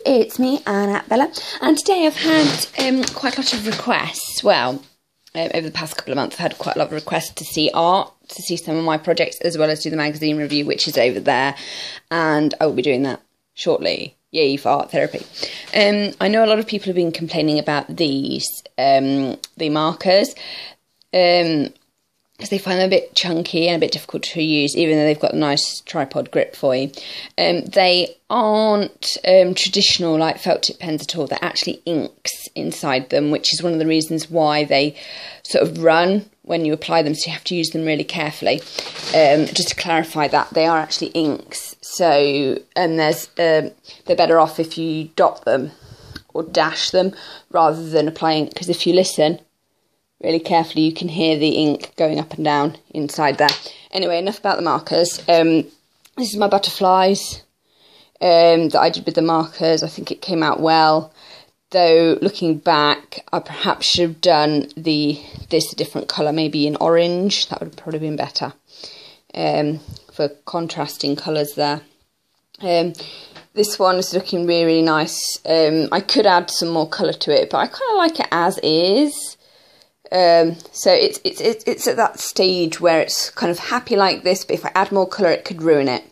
it's me, Annabella, and today I've had quite a lot of requests. Well, over the past couple of months I've had quite a lot of requests to see art, to see some of my projects, as well as do the magazine review, which is over there, and I will be doing that shortly. Yay for art therapy. I know a lot of people have been complaining about these, the markers, because they find them a bit chunky and a bit difficult to use, even though they've got a nice tripod grip for you. They aren't traditional like felt tip pens at all. They're actually inks inside them, which is one of the reasons why they sort of run when you apply them, so you have to use them really carefully. Just to clarify that, they are actually inks. So, they're better off if you dot them or dash them rather than applying, because if you listen really carefully, you can hear the ink going up and down inside there. Anyway, enough about the markers. This is my butterflies that I did with the markers. I think it came out well, though looking back, I perhaps should have done this a different colour, maybe in orange. That would have probably been better for contrasting colours there. This one is looking really, really nice. I could add some more colour to it, but I kind of like it as is. So it's at that stage where it's kind of happy like this, but if I add more colour it could ruin it.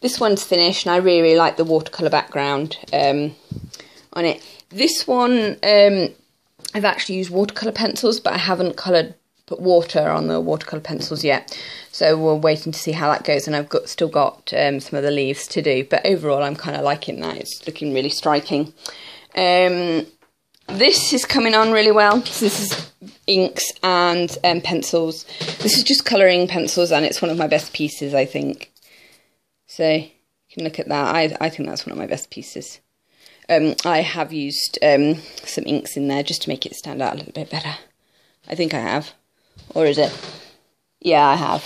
This one's finished and I really, really like the watercolour background on it. This one, I've actually used watercolour pencils, but I haven't put water on the watercolour pencils yet. So we're waiting to see how that goes, and I've still got some of the leaves to do. But overall I'm kind of liking that. It's looking really striking. This is coming on really well. So this is inks and pencils. This is just colouring pencils, and it's one of my best pieces, I think. So you can look at that. I think that's one of my best pieces. I have used some inks in there just to make it stand out a little bit better. I think I have. Or is it? Yeah, I have.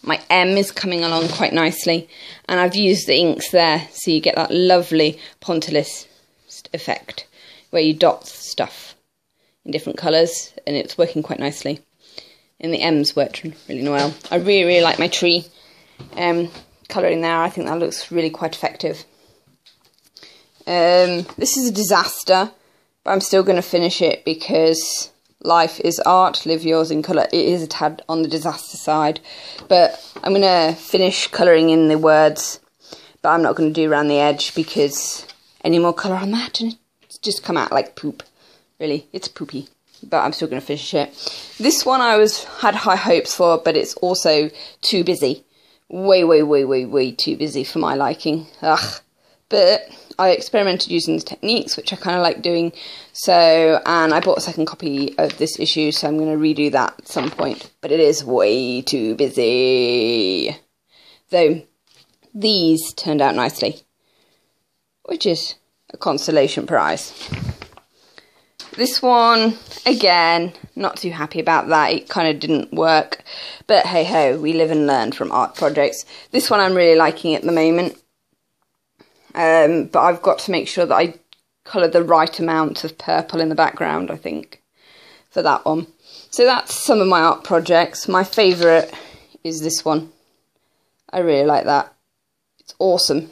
My M is coming along quite nicely, and I've used the inks there, so you get that lovely pointillist effect where you dot stuff in different colours, and it's working quite nicely. And the M's worked really well. I really, really like my tree colouring there. I think that looks really quite effective. This is a disaster, but I'm still going to finish it because life is art, live yours in colour. It is a tad on the disaster side, but I'm going to finish colouring in the words, but I'm not going to do around the edge because any more colour on that and it's just come out like poop. Really, it's poopy, but I'm still going to finish it. This one I had high hopes for, but it's also too busy. Way too busy for my liking. Ugh. But I experimented using the techniques, which I kind of like doing. So, and I bought a second copy of this issue, so I'm going to redo that at some point. But it is way too busy. Though, these turned out nicely, which is a consolation prize. This one, again, not too happy about that. It kind of didn't work. But hey ho, we live and learn from art projects. This one I'm really liking at the moment. But I've got to make sure that I colour the right amount of purple in the background, I think, for that one. So that's some of my art projects. My favourite is this one. I really like that. It's awesome.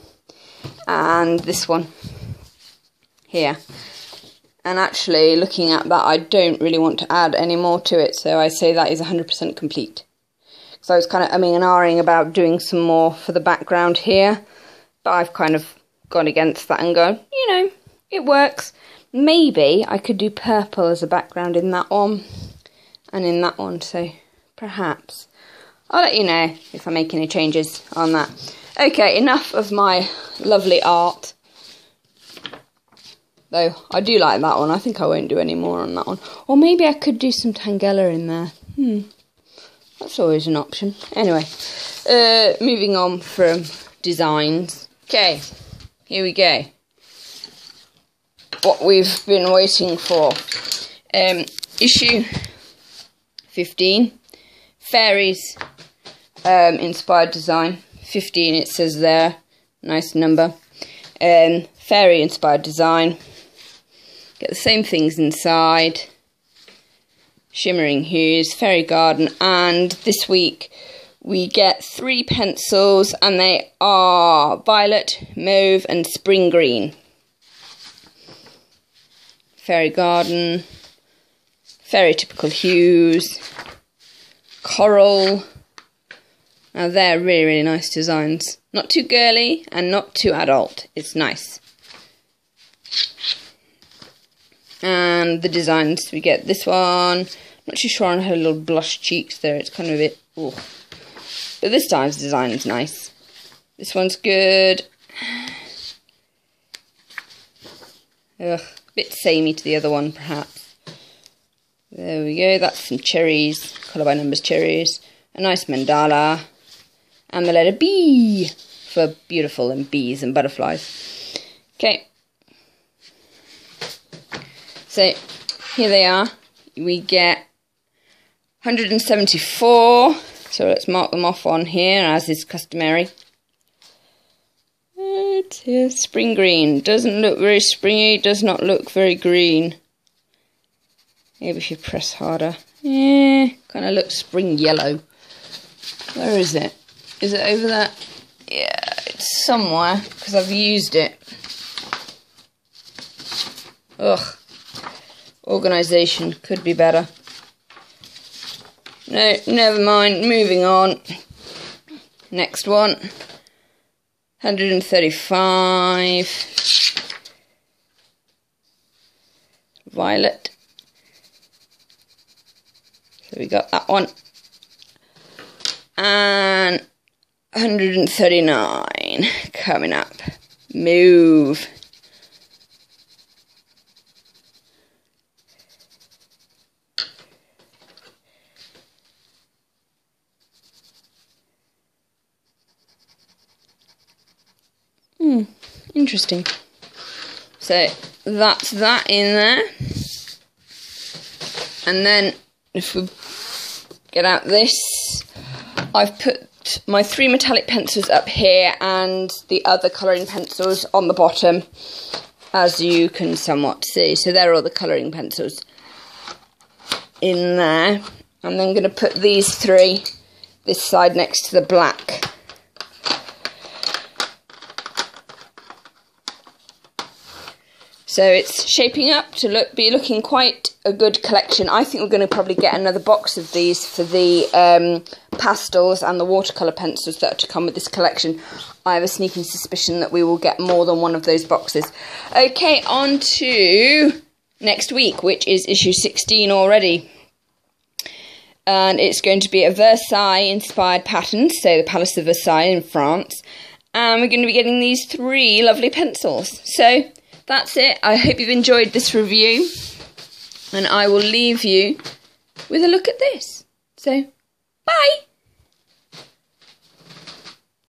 And this one here. And actually, looking at that, I don't really want to add any more to it, so I say that is 100% complete. So I was kind of umming and ahhing about doing some more for the background here, but I've kind of gone against that and gone, you know, it works. Maybe I could do purple as a background in that one and in that one, so perhaps. I'll let you know if I make any changes on that. Okay, enough of my lovely art. Though, I do like that one. I think I won't do any more on that one. Or maybe I could do some Tangela in there. That's always an option. Anyway, moving on from designs. Okay, here we go. What we've been waiting for. Issue 15. Fairies inspired design. 15 it says there. Nice number. Fairy inspired design. Get the same things inside. Shimmering Hues, Fairy Garden, and this week we get 3 pencils, and they are violet, mauve and spring green. Fairy Garden, very typical hues, coral. Now they're really, really nice designs. Not too girly and not too adult. It's nice. And the designs, we get this one. Not too sure on her little blush cheeks there. It's kind of a bit, ooh. But this time's design is nice. This one's good. Ugh, a bit samey to the other one, perhaps. There we go. That's some cherries. Colour by Numbers cherries. A nice mandala. And the letter B for beautiful and bees and butterflies. Okay. So, here they are. We get 174. So let's mark them off on here, as is customary. It's spring green. Doesn't look very springy. Does not look very green. Maybe if you press harder. Yeah, kind of looks spring yellow. Where is it? Is it over there? Yeah, it's somewhere, because I've used it. Ugh. Organisation could be better. No, never mind. Moving on. Next one. 135. Violet. So we got that one. And 139 coming up. Mauve. Interesting. So that's that in there. And then if we get out this, I've put my 3 metallic pencils up here and the other colouring pencils on the bottom, as you can somewhat see. So there are all the colouring pencils in there. And then I'm going to put these 3 this side next to the black. So it's shaping up to be looking quite a good collection. I think we're going to probably get another box of these for the pastels and the watercolour pencils that are to come with this collection. I have a sneaking suspicion that we will get more than one of those boxes. Okay, on to next week, which is issue 16 already. And it's going to be a Versailles-inspired pattern, so the Palace of Versailles in France. And we're going to be getting these 3 lovely pencils. So that's it. I hope you've enjoyed this review, and I will leave you with a look at this. So, bye!